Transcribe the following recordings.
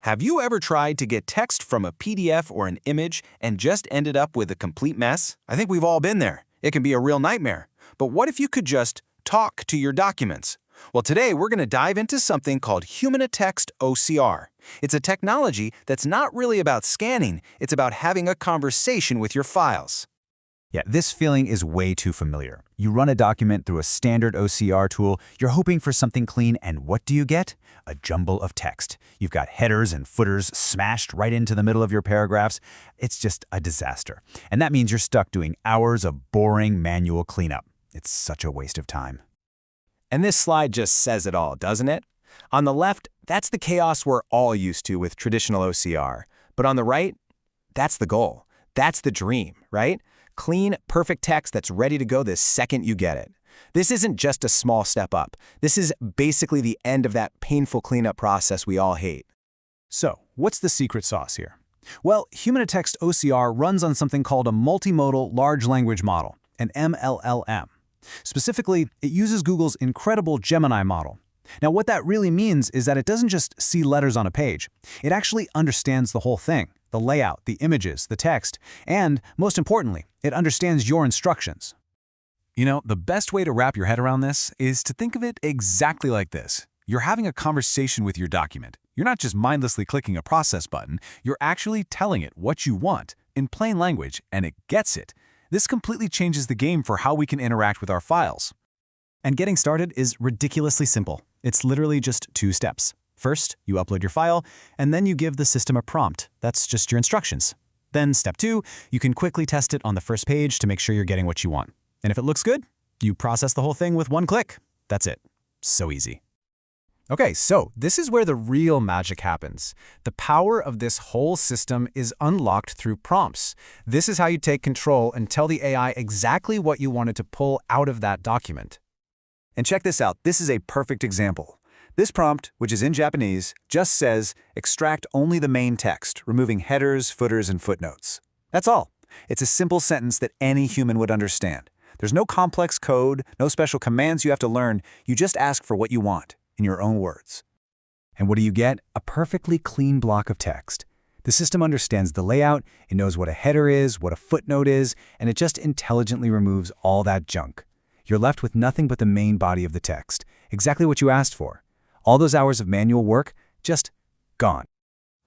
Have you ever tried to get text from a PDF or an image and just ended up with a complete mess? I think we've all been there. It can be a real nightmare. But what if you could just talk to your documents? Well, today we're going to dive into something called Humanitext OCR. It's a technology that's not really about scanning, it's about having a conversation with your files. Yeah, this feeling is way too familiar. You run a document through a standard OCR tool, you're hoping for something clean, and what do you get? A jumble of text. You've got headers and footers smashed right into the middle of your paragraphs. It's just a disaster. And that means you're stuck doing hours of boring manual cleanup. It's such a waste of time. And this slide just says it all, doesn't it? On the left, that's the chaos we're all used to with traditional OCR. But on the right, that's the goal. That's the dream, right? Clean, perfect text that's ready to go the second you get it. This isn't just a small step up. This is basically the end of that painful cleanup process we all hate. So, what's the secret sauce here? Well, Humanitext OCR runs on something called a multimodal large language model, an MLLM. Specifically, it uses Google's incredible Gemini model. Now, what that really means is that it doesn't just see letters on a page. It actually understands the whole thing. The layout, the images, the text, and, most importantly, it understands your instructions. You know, the best way to wrap your head around this is to think of it exactly like this. You're having a conversation with your document. You're not just mindlessly clicking a process button, you're actually telling it what you want in plain language, and it gets it. This completely changes the game for how we can interact with our files. And getting started is ridiculously simple. It's literally just 2 steps. First, you upload your file, and then you give the system a prompt. That's just your instructions. Then step 2, you can quickly test it on the first page to make sure you're getting what you want. And if it looks good, you process the whole thing with 1 click. That's it. So easy. Okay, so this is where the real magic happens. The power of this whole system is unlocked through prompts. This is how you take control and tell the AI exactly what you wanted to pull out of that document. And check this out. This is a perfect example. This prompt, which is in Japanese, just says, extract only the main text, removing headers, footers, and footnotes. That's all. It's a simple sentence that any human would understand. There's no complex code, no special commands you have to learn. You just ask for what you want, in your own words. And what do you get? A perfectly clean block of text. The system understands the layout, it knows what a header is, what a footnote is, and it just intelligently removes all that junk. You're left with nothing but the main body of the text, exactly what you asked for. All those hours of manual work, just gone.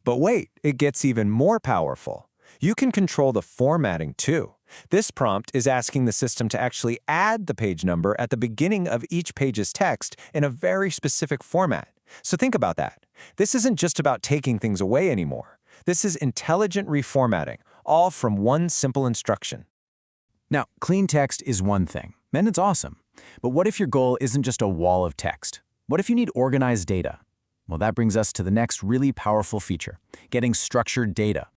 But wait, it gets even more powerful. You can control the formatting too. This prompt is asking the system to actually add the page number at the beginning of each page's text in a very specific format. So think about that. This isn't just about taking things away anymore. This is intelligent reformatting, all from one simple instruction. Now, clean text is one thing, and it's awesome. But what if your goal isn't just a wall of text? What if you need organized data? Well, that brings us to the next really powerful feature, getting structured data.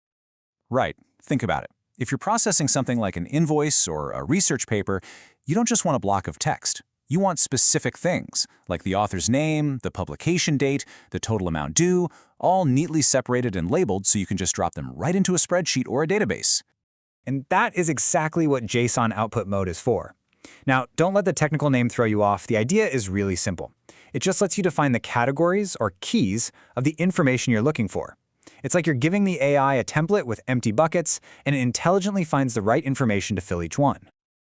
Right, think about it. If you're processing something like an invoice or a research paper, you don't just want a block of text. You want specific things, like the author's name, the publication date, the total amount due, all neatly separated and labeled so you can just drop them right into a spreadsheet or a database. And that is exactly what JSON output mode is for. Now, don't let the technical name throw you off. The idea is really simple. It just lets you define the categories or keys of the information you're looking for. It's like you're giving the AI a template with empty buckets, and it intelligently finds the right information to fill each one.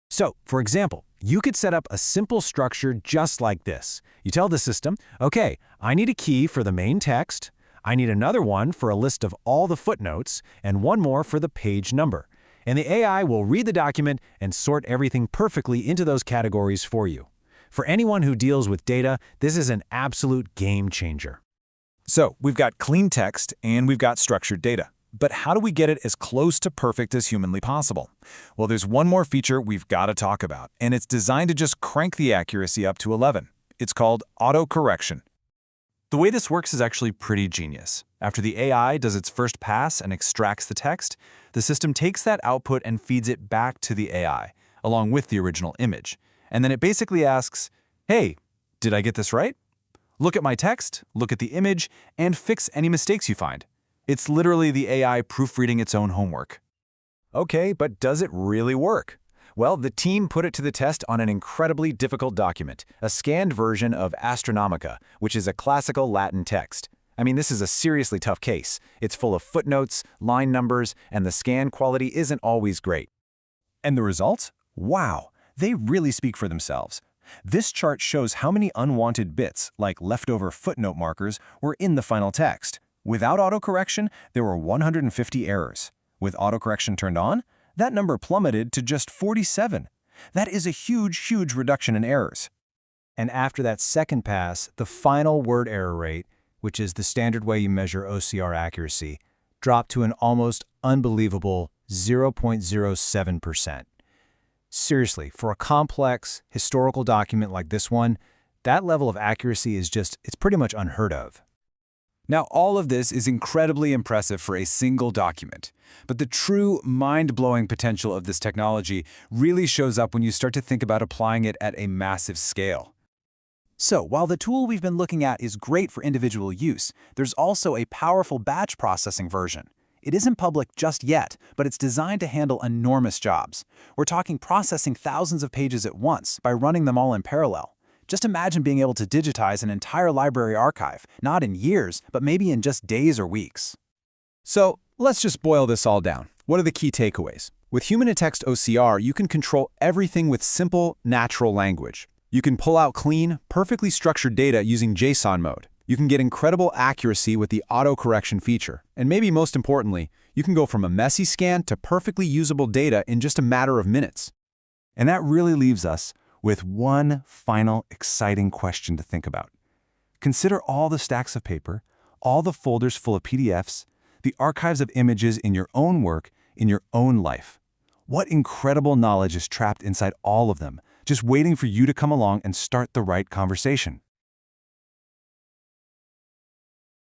So, for example, you could set up a simple structure just like this. You tell the system, okay, I need a key for the main text, I need another one for a list of all the footnotes, and one more for the page number. And the AI will read the document and sort everything perfectly into those categories for you. For anyone who deals with data, this is an absolute game changer. So, we've got clean text and we've got structured data. But how do we get it as close to perfect as humanly possible? Well, there's one more feature we've got to talk about, and it's designed to just crank the accuracy up to 11. It's called auto-correction. The way this works is actually pretty genius. After the AI does its first pass and extracts the text, the system takes that output and feeds it back to the AI, along with the original image. And then it basically asks, hey, did I get this right? Look at my text, look at the image, and fix any mistakes you find. It's literally the AI proofreading its own homework. Okay, but does it really work? Well, the team put it to the test on an incredibly difficult document, a scanned version of Astronomica, which is a classical Latin text. I mean, this is a seriously tough case. It's full of footnotes, line numbers, and the scan quality isn't always great. And the results? Wow, they really speak for themselves. This chart shows how many unwanted bits, like leftover footnote markers, were in the final text. Without autocorrection, there were 150 errors. With autocorrection turned on, that number plummeted to just 47. That is a huge reduction in errors. And after that second pass, the final word error rate, which is the standard way you measure OCR accuracy, dropped to an almost unbelievable 0.07%. Seriously, for a complex, historical document like this one, that level of accuracy is it's pretty much unheard of. Now, all of this is incredibly impressive for a single document. But the true mind-blowing potential of this technology really shows up when you start to think about applying it at a massive scale. So, while the tool we've been looking at is great for individual use, there's also a powerful batch processing version. It isn't public just yet, but it's designed to handle enormous jobs. We're talking processing thousands of pages at once by running them all in parallel. Just imagine being able to digitize an entire library archive, not in years, but maybe in just days or weeks. So, let's just boil this all down. What are the key takeaways? With Humanitext OCR, you can control everything with simple, natural language. You can pull out clean, perfectly structured data using JSON mode. You can get incredible accuracy with the auto-correction feature. And maybe most importantly, you can go from a messy scan to perfectly usable data in just a matter of minutes. And that really leaves us with one final exciting question to think about. Consider all the stacks of paper, all the folders full of PDFs, the archives of images in your own work, in your own life. What incredible knowledge is trapped inside all of them, just waiting for you to come along and start the right conversation.